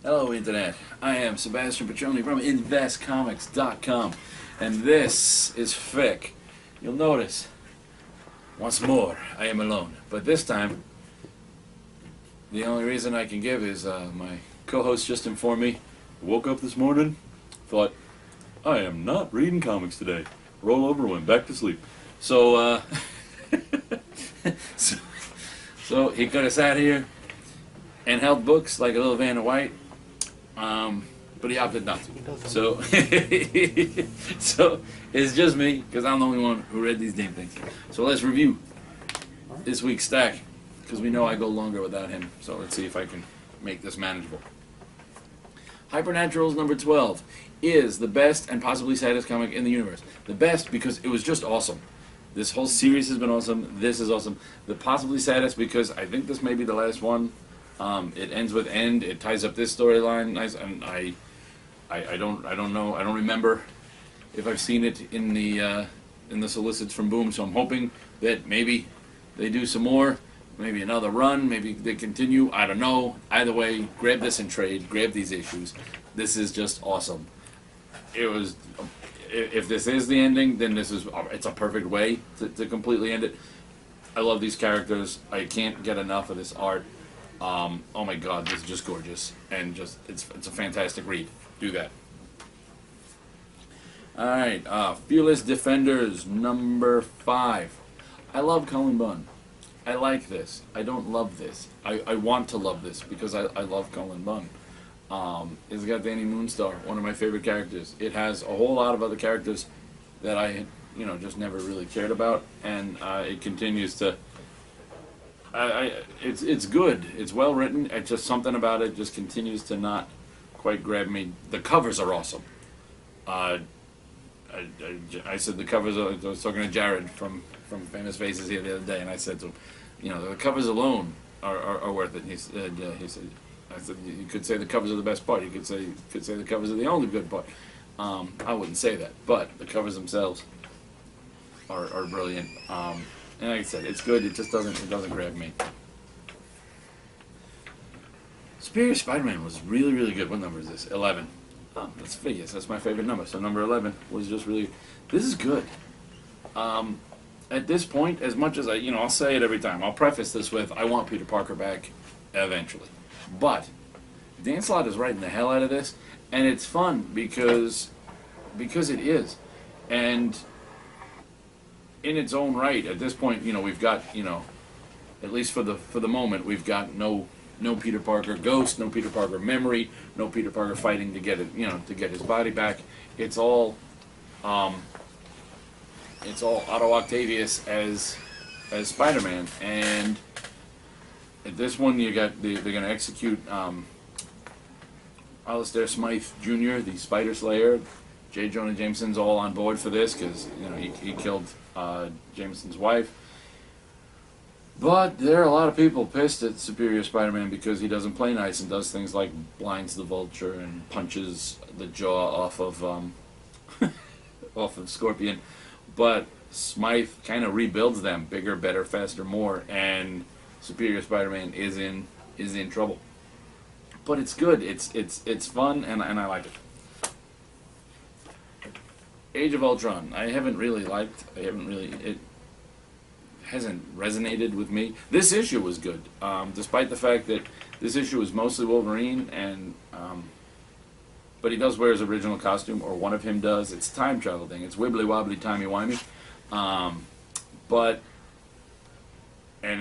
Hello Internet, I am Sebastian Piccione from InvestComics.com, and this is FFFIC. You'll notice, once more, I am alone, but this time, the only reason I can give is my co-host just informed me, woke up this morning, thought, I am not reading comics today. Roll over, went back to sleep. So, so he could have sat here and held books like a little Vanna White, but he opted not to. So, so it's just me, because I'm the only one who read these damn things. So let's review this week's stack, because we know I go longer without him. So let's see if I can make this manageable. Hypernaturals number 12 is the best and possibly saddest comic in the universe. The best because it was just awesome. This whole series has been awesome. This is awesome. The possibly saddest because I think this may be the last one. It ends with End. It ties up this storyline nice, and I don't know. I don't remember if I've seen it in the solicits from Boom. So I'm hoping that maybe they do some more, maybe another run, maybe they continue. I don't know. Either way, grab this and trade. Grab these issues. This is just awesome. It was. If this is the ending, then it's a perfect way to completely end it. I love these characters. I can't get enough of this art. Oh my God, this is just gorgeous, and just it's a fantastic read. Do that. All right, Fearless Defenders number 5. I love Cullen Bunn. I like this. I don't love this. I want to love this because I love Cullen Bunn. It's got Danny Moonstar, one of my favorite characters. It has a whole lot of other characters that I just never really cared about, and it continues to. It's good. It's well written. It's just something about it just continues to not quite grab me. The covers are awesome. I said the covers are. I was talking to Jared from Famous Faces here the other day, and I said to him, the covers alone are worth it. And he said, I said, you could say the covers are the best part. You could say the covers are the only good part. I wouldn't say that, but the covers themselves are brilliant. And like I said, it's good. It just doesn't grab me. Superior Spider-Man was really, really good. What number is this? 11. Oh, that's Vegas. That's my favorite number. So number 11 was just really. This is good. At this point, as much as I'll say it every time. I'll preface this with, I want Peter Parker back eventually. But Dan Slott is writing the hell out of this, and it's fun because it is, and in its own right. At this point, we've got at least for the moment, we've got no Peter Parker ghost, no Peter Parker memory, no Peter Parker fighting to get it to get his body back. It's all Otto Octavius as Spider-Man, and at this one, they're going to execute Alistair Smythe Jr., the Spider Slayer. J. Jonah Jameson's all on board for this because he killed Jameson's wife. But there are a lot of people pissed at Superior Spider-Man because he doesn't play nice and does things like blinds the Vulture and punches the jaw off of off of Scorpion. But Smythe kind of rebuilds them bigger, better, faster, more, and Superior Spider-Man is in trouble, but it's good. It's fun, and I like it. Age of Ultron. I haven't really liked. It hasn't resonated with me. This issue was good, despite the fact that this issue was mostly Wolverine, and but he does wear his original costume, or one of him does. It's a time travel thing. It's wibbly wobbly, timey wimey, but. And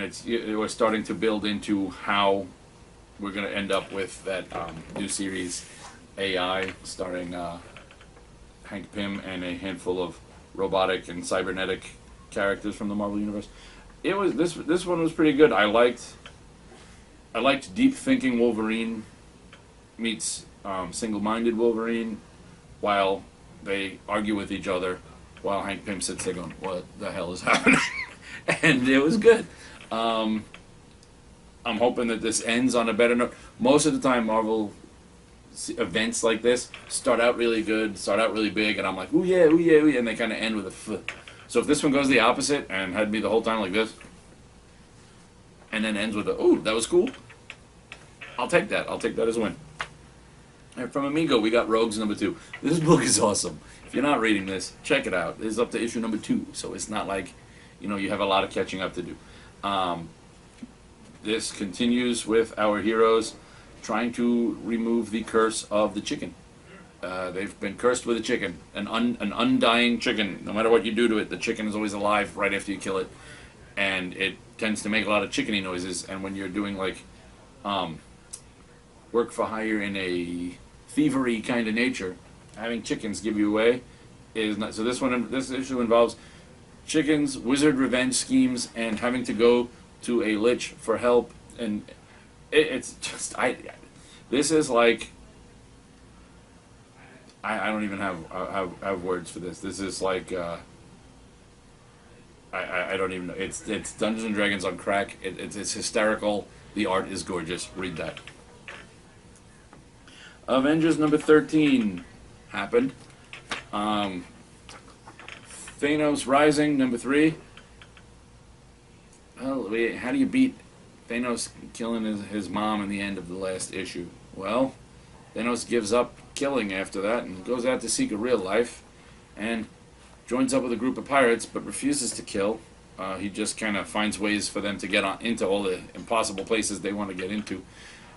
we're starting to build into how we're going to end up with that new series, AI, starring Hank Pym and a handful of robotic and cybernetic characters from the Marvel Universe. It was this one was pretty good. I liked deep thinking Wolverine meets single-minded Wolverine, while they argue with each other, while Hank Pym sits there going, "What the hell is happening?" And it was good. I'm hoping that this ends on a better note. Most of the time, Marvel events like this start out really good, start out really big, and I'm like, ooh yeah, ooh yeah, ooh yeah, and they kind of end with a flip. So if this one goes the opposite and had me the whole time like this, and then ends with a, ooh, that was cool, I'll take that. I'll take that as a win. And from Amigo, we got Rogues #2. This book is awesome. If you're not reading this, check it out. This is up to issue #2, so it's not like, you know, you have a lot of catching up to do. This continues with our heroes trying to remove the curse of the chicken. They've been cursed with a chicken, an undying chicken. No matter what you do to it, the chicken is always alive right after you kill it, and it tends to make a lot of chickeny noises. And when you're doing like work for hire in a thievery kind of nature, having chickens give you away is not. So this issue involves chickens, wizard revenge schemes, and having to go to a lich for help. And it's just this is like. I don't even have words for this. This is like I don't even know. It's Dungeons and Dragons on crack. It's hysterical. The art is gorgeous. Read that. Avengers #13 happened. Thanos Rising #3. Well, how do you beat Thanos killing his mom in the end of the last issue? Well, Thanos gives up killing after that and goes out to seek a real life and joins up with a group of pirates but refuses to kill. He just kind of finds ways for them to get into all the impossible places they want to get into.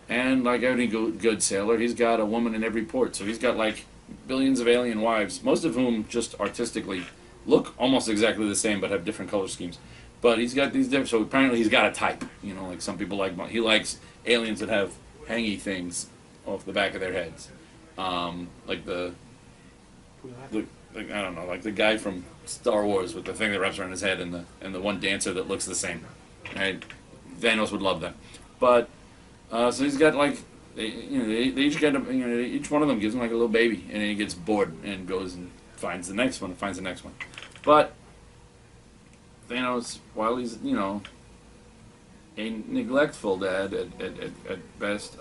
And like any good sailor, he's got a woman in every port. So he's got like billions of alien wives, most of whom just artistically look almost exactly the same but have different color schemes. But he's got these different, so apparently he's got a type. You know, like some people like, he likes aliens that have hangy things off the back of their heads. Like like, I don't know, like the guy from Star Wars with the thing that wraps around his head and the one dancer that looks the same. Right? Thanos would love that. But so he's got like they each get each one of them gives him like a little baby, and then he gets bored and goes and finds the next one and finds the next one. But Thanos, while he's a neglectful dad at best,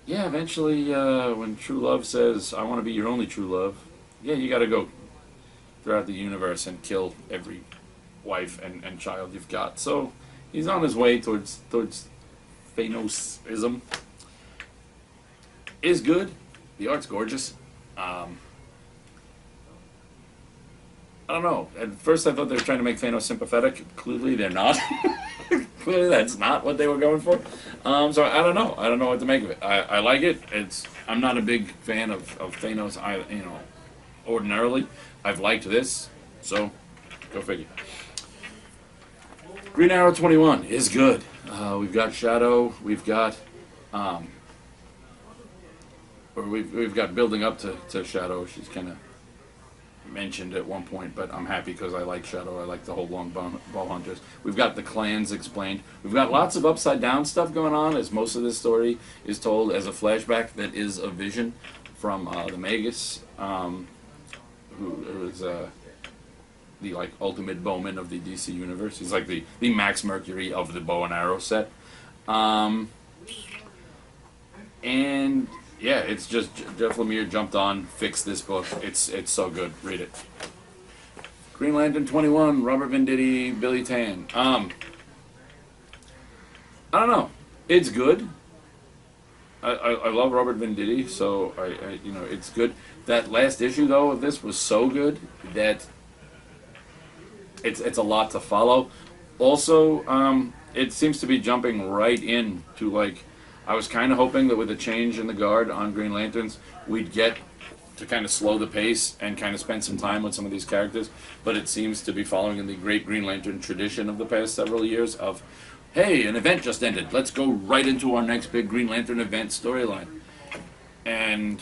yeah, eventually, when true love says, I want to be your only true love, yeah, you gotta go throughout the universe and kill every wife and child you've got. So, he's on his way towards Thanosism. Is good. The art's gorgeous. I don't know. At first I thought they were trying to make Thanos sympathetic. Clearly they're not. Clearly that's not what they were going for. So I don't know. I don't know what to make of it. I like it. I'm not a big fan of Thanos. Ordinarily. I've liked this. So go figure. Green Arrow 21 is good. We've got Shadow. We've got we've got building up to Shadow. She's kind of mentioned at one point, but I'm happy because I like Shadow. I like the whole long ball hunters. We've got the clans explained. We've got lots of upside down stuff going on, as most of this story is told as a flashback that is a vision from the Magus, who is the like ultimate bowman of the DC universe. He's like the Max Mercury of the bow and arrow set. And yeah, it's just Jeff Lemire jumped on, fixed this book. It's so good. Read it. Green Lantern 21, Robert Venditti, Billy Tan. I don't know. It's good. I love Robert Venditti, so I it's good. That last issue though of this was so good that it's a lot to follow. Also, it seems to be jumping right in to like. I was kind of hoping that with a change in the guard on Green Lanterns, we'd get to kind of slow the pace and kind of spend some time with some of these characters, but it seems to be following in the great Green Lantern tradition of the past several years of, hey, an event just ended, let's go right into our next big Green Lantern event storyline. And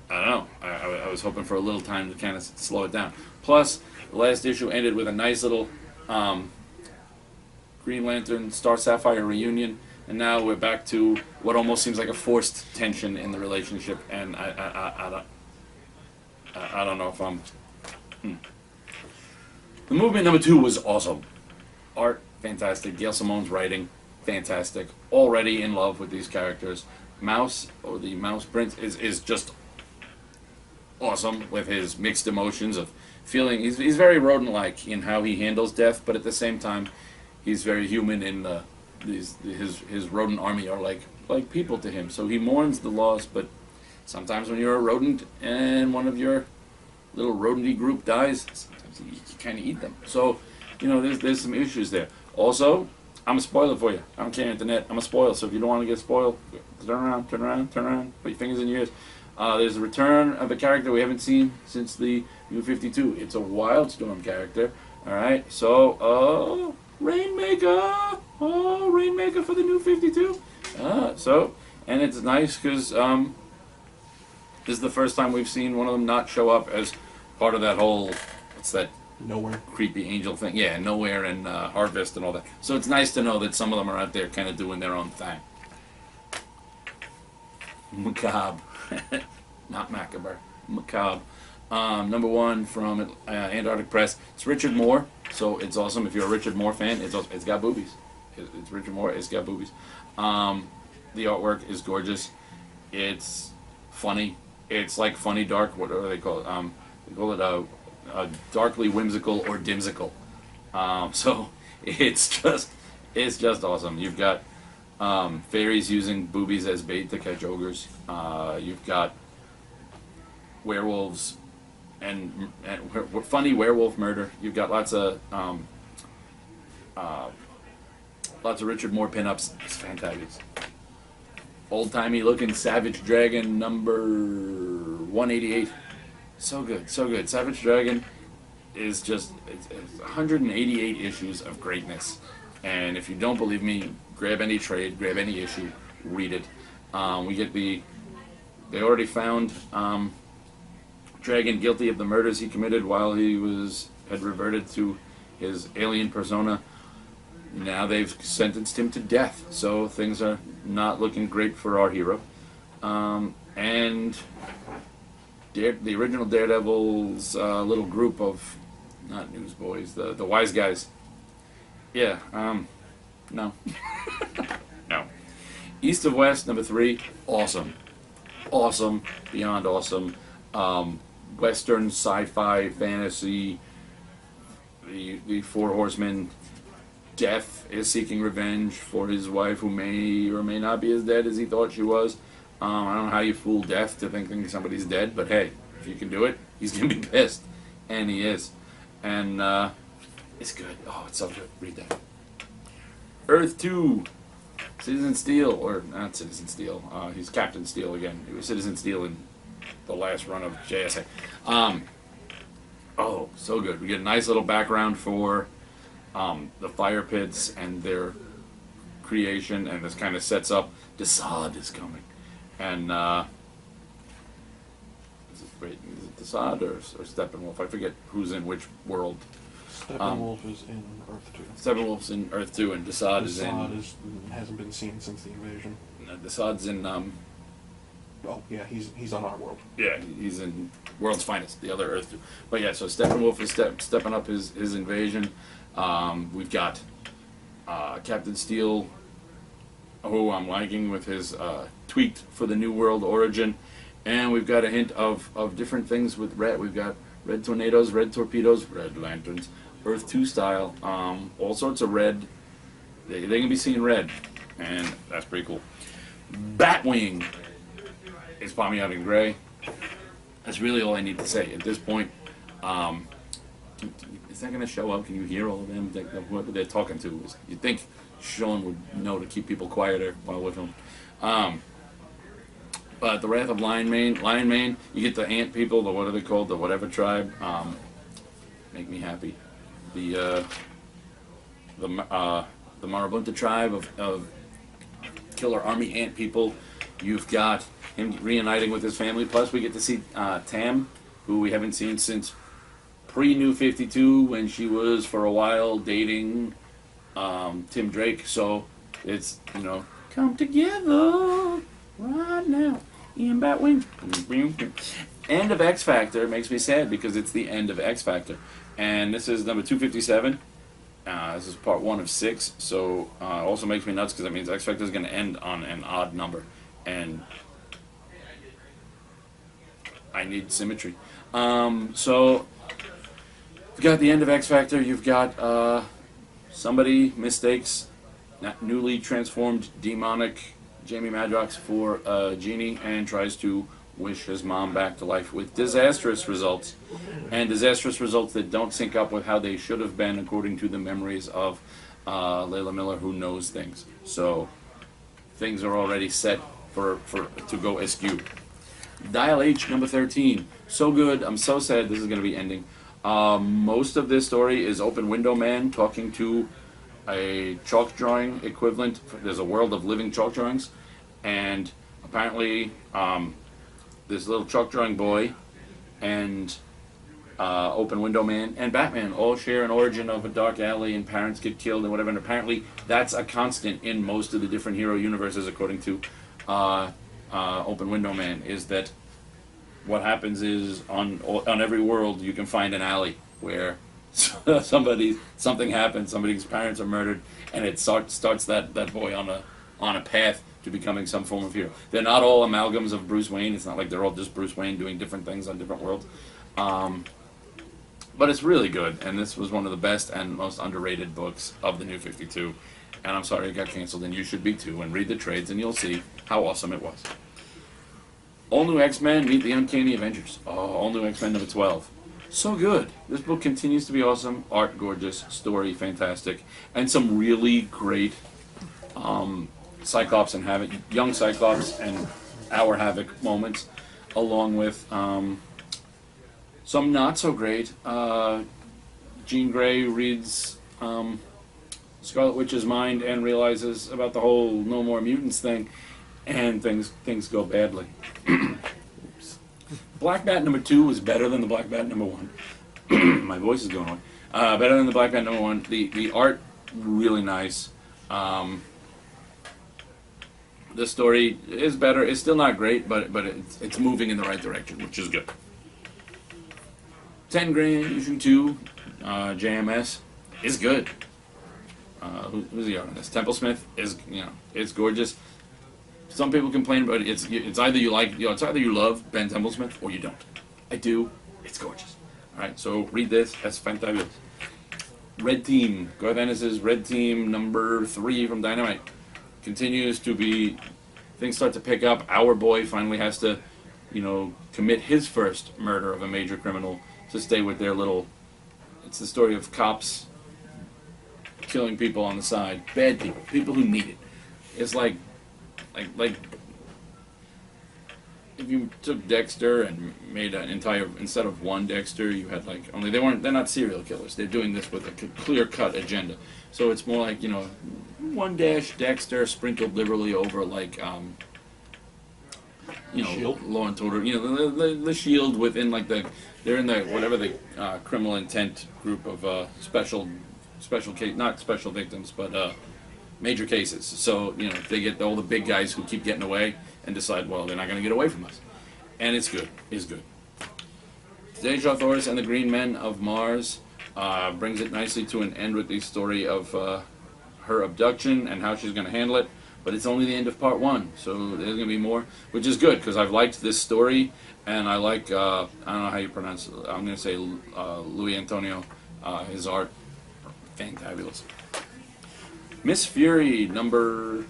I don't know, I was hoping for a little time to kind of slow it down. Plus, the last issue ended with a nice little Green Lantern, Star Sapphire reunion, and now we're back to what almost seems like a forced tension in the relationship, and I don't know if I'm... The movement #2 was awesome. Art, fantastic. Gail Simone's writing, fantastic. Already in love with these characters. Mouse, or the Mouse Prince, is just awesome with his mixed emotions of feeling... He's very rodent-like in how he handles death, but at the same time... He's very human in the his rodent army are like people to him. So he mourns the loss, but sometimes when you're a rodent and one of your little rodenty group dies, sometimes you kind of eat them. So, you know, there's some issues there. Also, I'm a spoiler for you. I don't care, internet. I'm a spoiler. So if you don't want to get spoiled, turn around, put your fingers in your ears. There's a return of a character we haven't seen since the New 52. It's a Wildstorm character. All right. So, Rainmaker. Oh, Rainmaker for the New 52. And it's nice because this is the first time we've seen one of them not show up as part of that whole, what's that? Nowhere. Creepy angel thing. Yeah, Nowhere and Harvest and all that. So it's nice to know that some of them are out there kind of doing their own thing. Macabre. Not macabre. Macabre. Number 1 from Antarctic Press. It's Richard Moore, so it's awesome. If you're a Richard Moore fan, it's got boobies. It's Richard Moore. It's got boobies. The artwork is gorgeous. It's funny. It's like funny dark. What do they call it? They call it a darkly whimsical or dimsical. So it's just awesome. You've got fairies using boobies as bait to catch ogres. You've got werewolves and funny werewolf murder. You've got lots of Richard Moore pinups. It's fantastic. Old-timey looking Savage Dragon number 188. So good, so good. Savage Dragon is just it's 188 issues of greatness. And if you don't believe me, grab any trade, grab any issue, read it. We get they already found Dragon guilty of the murders he committed while he had reverted to his alien persona. Now they've sentenced him to death, so things are not looking great for our hero. And the original Daredevil's little group of, not newsboys, the wise guys. Yeah, no. No. East of West, number 3, awesome. Awesome, beyond awesome. Western sci-fi fantasy, the Four Horsemen. Death is seeking revenge for his wife, who may or may not be as dead as he thought she was. I don't know how you fool Death to thinking somebody's dead, but hey, if you can do it, he's going to be pissed. And he is. And it's good. Oh, it's so good. Read that. Earth 2, Citizen Steel, or not Citizen Steel. He's Captain Steel again. He was Citizen Steel in the last run of JSA. Oh, so good. We get a nice little background for the fire pits and their creation, and this kind of sets up Desaad is coming. And is it Desaad or Steppenwolf? I forget who's in which world. Steppenwolf is in Earth 2. Steppenwolf's in Earth 2, and Desaad is in... hasn't been seen since the invasion. Desaad's in... oh, yeah, he's on our world. Yeah, he's in World's Finest, the other Earth 2. But yeah, so Steppenwolf is stepping up his invasion. We've got Captain Steel, who I'm liking with his tweaked for the New World origin. And we've got a hint of different things with red. We've got red tornadoes, red torpedoes, red lanterns, Earth 2 style, all sorts of red. They can be seen red, and that's pretty cool. Batwing is Palmy out in gray. That's really all I need to say at this point. Is that going to show up? Can you hear all of them? Whoever they're talking to. You'd think Sean would know to keep people quieter while with him. But the Wrath of Lion Mane, you get the ant people, the what are they called, the whatever tribe. Make me happy. The Marabunta tribe of killer army ant people. You've got him reuniting with his family. Plus, we get to see Tam, who we haven't seen since pre-New 52, when she was for a while dating Tim Drake. So it's, come together right now in Batwing. End of XFactor makes me sad because it's the end of XFactor, and this is number 257. This is part 1 of 6, so it also makes me nuts because that means XFactor is going to end on an odd number, and I need symmetry. So you've got the end of XFactor. You've got somebody mistakes newly transformed demonic Jamie Madrox for a genie and tries to wish his mom back to life with disastrous results, and disastrous results that don't sync up with how they should have been according to the memories of Layla Miller, who knows things. So things are already set for to go askew. Dial H number 13. So good. I'm so sad this is going to be ending. Most of this story is Open Window Man talking to a chalk drawing equivalent. There's a world of living chalk drawings, and apparently this little chalk drawing boy and Open Window Man and Batman all share an origin of a dark alley and parents get killed and whatever, and apparently that's a constant in most of the different hero universes, according to Open Window Man, is that what happens is on every world you can find an alley where something happens, somebody's parents are murdered, and it starts that boy on a path to becoming some form of hero. They're not all amalgams of Bruce Wayne. It's not like they're all just Bruce Wayne doing different things on different worlds. But it's really good, and this was one of the best and most underrated books of the New 52. And I'm sorry it got canceled, and you should be too, and read the trades, and you'll see how awesome it was. All New X-Men Meet the Uncanny Avengers. Oh, All New X-Men number 12. So good. This book continues to be awesome. Art gorgeous, story fantastic, and some really great Cyclops and Havoc, young Cyclops and our Havoc moments, along with some not so great. Jean Grey reads Scarlet Witch's mind and realizes about the whole no more mutants thing, and things go badly. Oops. Black Bat number 2 was better than the Black Bat number 1. My voice is going on. Better than the Black Bat number 1. The art really nice. The story is better. It's still not great, but it's moving in the right direction, which is good. 10 Grand Issue 2 JMS is good. Who's the art on this? Temple Smith is, it's gorgeous. Some people complain about it. It's either you love Ben Templesmith or you don't. I do. It's gorgeous. All right, so read this. That's fantabulous. Red Team. Garth Ennis's Red Team number 3 from Dynamite continues to be. Things start to pick up. Our boy finally has to, commit his first murder of a major criminal to stay with their little. It's the story of cops killing people on the side. Bad people. People who need it. It's like if you took Dexter and made an entire, instead of one Dexter, you had they're not serial killers. They're doing this with a clear-cut agenda. So it's more like, one dash Dexter sprinkled liberally over Shield? Law and Order, the Shield within they're in the whatever the criminal intent group of special case, not special victims, but major cases. So, they get all the big guys who keep getting away and decide, well, they're not going to get away from us. And it's good. It's good. Deja Thoris and the Green Men of Mars brings it nicely to an end with the story of her abduction and how she's going to handle it. But it's only the end of part 1, so there's going to be more, which is good, because I've liked this story, and I like, I don't know how you pronounce it, I'm going to say Louis Antonio, his art, fantabulous. Miss Fury, number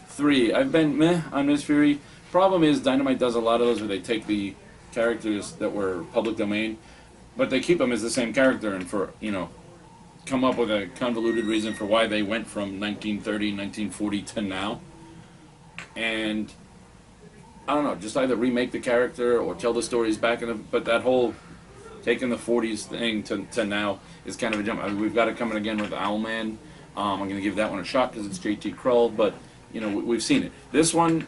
3. I've been meh on Miss Fury. Problem is, Dynamite does a lot of those where they take the characters that were public domain, but they keep them as the same character, and come up with a convoluted reason for why they went from 1930, 1940 to now. And I don't know, just either remake the character or tell the stories back in the. But that whole taking the 40s thing to now is kind of a jump. We've got it coming again with Owlman. I'm going to give that one a shot because it's JT Krull, but we've seen it. This one,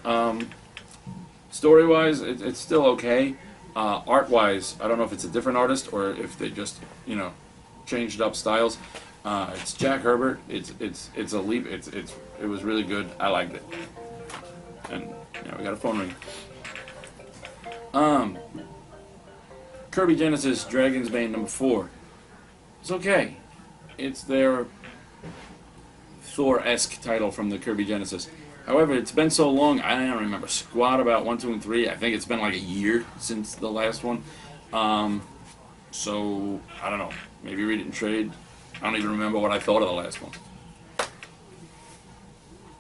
story-wise, it's still okay. Art-wise, I don't know if it's a different artist or if they just changed up styles. It's Jack Herbert. It's a leap. It was really good. I liked it. And now we got a phone ring. Kirby Genesis Dragon's Bane number 4. It's okay. It's their Thor-esque title from the Kirby Genesis. However, it's been so long, I don't remember squat about 1, 2, and 3. I think it's been like a year since the last one. So, I don't know. Maybe read it in trade. I don't even remember what I thought of the last one.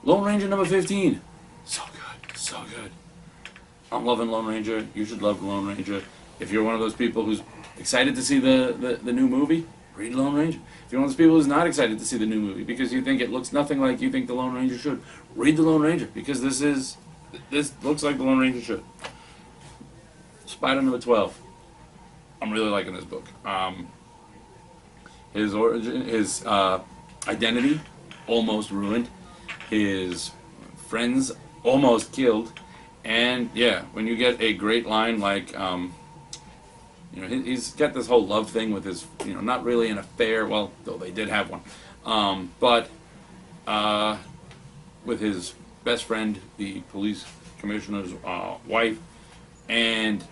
Lone Ranger number 15. So good, so good. I'm loving Lone Ranger. You should love Lone Ranger. If you're one of those people who's excited to see the new movie, read Lone Ranger. If you're one of those people who's not excited to see the new movie because you think it looks nothing like you think the Lone Ranger should, read the Lone Ranger because this looks like the Lone Ranger should. Spider number 12. I'm really liking this book. His origin, his identity almost ruined. His friends almost killed. And yeah, when you get a great line like, he's got this whole love thing with his, not really an affair, well, though they did have one, but with his best friend, the police commissioner's wife, and,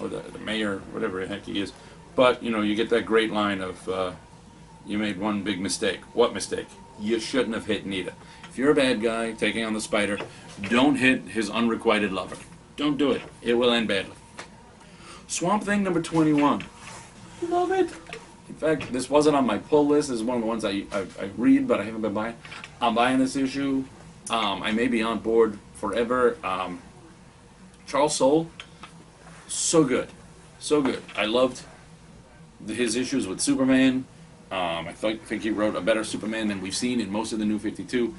or the mayor, whatever the heck he is. But, you get that great line of, you made one big mistake. What mistake? You shouldn't have hit Nita. If you're a bad guy taking on the Spider, don't hit his unrequited lover. Don't do it. It will end badly. Swamp Thing number 21. Love it. In fact, this wasn't on my pull list. This is one of the ones I read, but I haven't been buying. I'm buying this issue. I may be on board forever. Charles Soule, so good. So good. I loved his issues with Superman. I think he wrote a better Superman than we've seen in most of the New 52.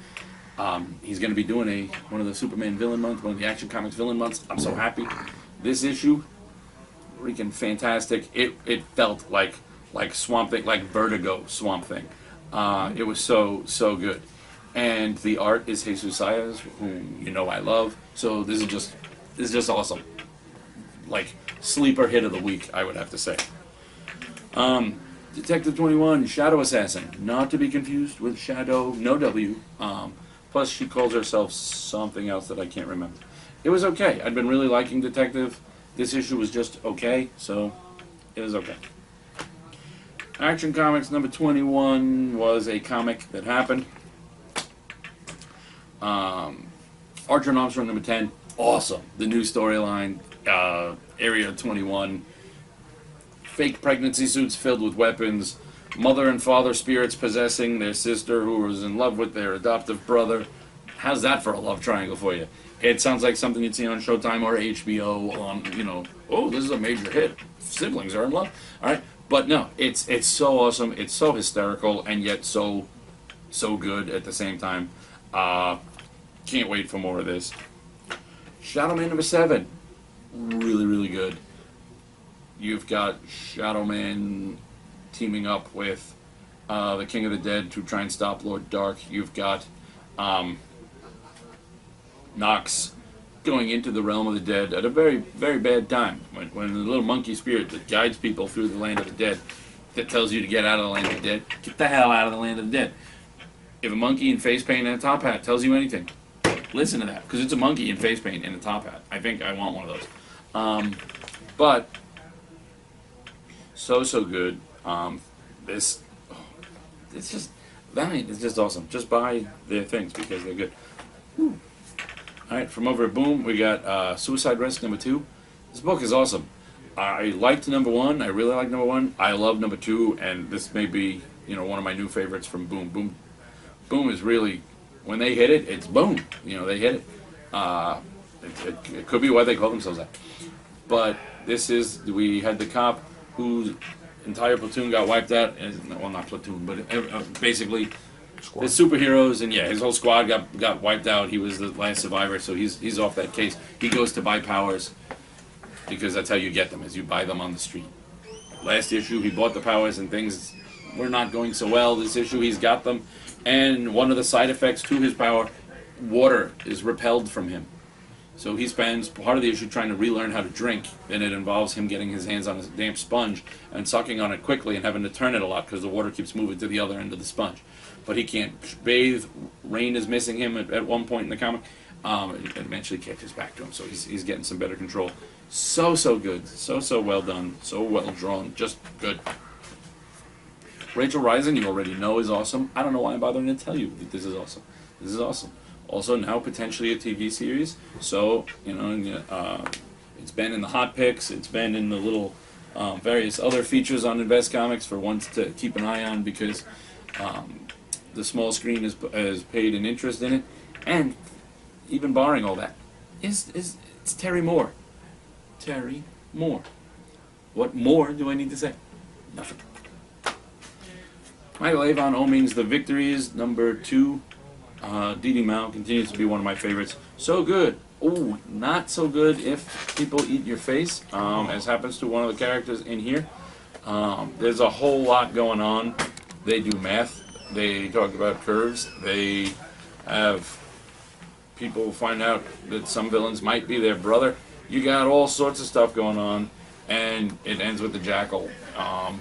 He's going to be doing one of the Superman villain months, one of the Action Comics villain months. I'm so happy. This issue, freaking fantastic. It felt like Swamp Thing, like Vertigo Swamp Thing. It was so good. And the art is Jesus Sayas, whom I love. So this is just awesome. Like sleeper hit of the week, I would have to say. Detective 21, Shadow Assassin, not to be confused with Shadow, no W. Plus, she calls herself something else that I can't remember. It was okay. I'd been really liking Detective. This issue was just okay, so it was okay. Action Comics number 21 was a comic that happened. Archer and Armstrong number 10, awesome. The new storyline, Area 21. Fake pregnancy suits filled with weapons, mother and father spirits possessing their sister who was in love with their adoptive brother. How's that for a love triangle for you? It sounds like something you'd see on Showtime or HBO on, oh, this is a major hit. Siblings are in love. All right? But no, it's so awesome. It's so hysterical and yet so good at the same time. Can't wait for more of this. Shadow Man number 7. Really, really good. You've got Shadow Man teaming up with the King of the Dead to try and stop Lord Dark. You've got Nox going into the realm of the dead at a very, very bad time. When the little monkey spirit that guides people through the land of the dead, that tells you to get out of the land of the dead, get the hell out of the land of the dead. If a monkey in face paint and a top hat tells you anything, listen to that, because it's a monkey in face paint and a top hat. I think I want one of those. But so good. It's just awesome. Just buy their things because they're good. Whew. All right, from over at Boom, we got Suicide Risk number 2. This book is awesome. I liked number 1. I really like number 1. I love number 2, and this may be one of my new favorites from Boom. Boom is really, when they hit it, it's boom. They hit it. It could be why they call themselves that. But we had the cop whose entire platoon got wiped out. Well, not platoon, but basically squad. The superheroes, and his whole squad got wiped out. He was the last survivor, so he's off that case. He goes to buy powers because that's how you get them, is you buy them on the street. Last issue, he bought the powers and things were not going so well. This issue, he's got them, and one of the side effects to his power, water is repelled from him. So he spends part of the issue trying to relearn how to drink, and it involves him getting his hands on a damp sponge and sucking on it quickly and having to turn it a lot because the water keeps moving to the other end of the sponge. But he can't bathe. Rain is missing him at one point in the comic. It eventually catches back to him, so he's getting some better control. So good. So well done. So well drawn. Just good. Rachel Rising, you already know, is awesome. I don't know why I'm bothering to tell you that this is awesome. This is awesome. Also now potentially a TV series. So, it's been in the hot picks. It's been in the little various other features on Invest Comics for ones to keep an eye on because the small screen has paid an interest in it, and even barring all that, it's Terry Moore. Terry Moore. What more do I need to say? Nothing. Michael Avon Oming's The Victories, #2. Didi Mau continues to be one of my favorites. So good. Ooh, not so good if people eat your face, as happens to one of the characters in here. There's a whole lot going on. They do math. They talk about curves. They have people find out that some villains might be their brother. You got all sorts of stuff going on, and it ends with the Jackal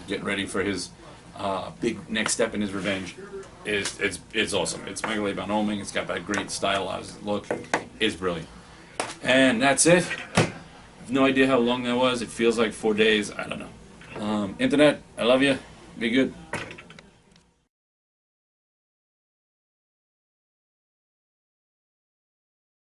getting ready for his big next step in his revenge. It's awesome. It's Michael Avon Oming. It's got that great stylized look. It's brilliant. And that's it. I have no idea how long that was. It feels like 4 days. I don't know. Internet, I love you. Be good.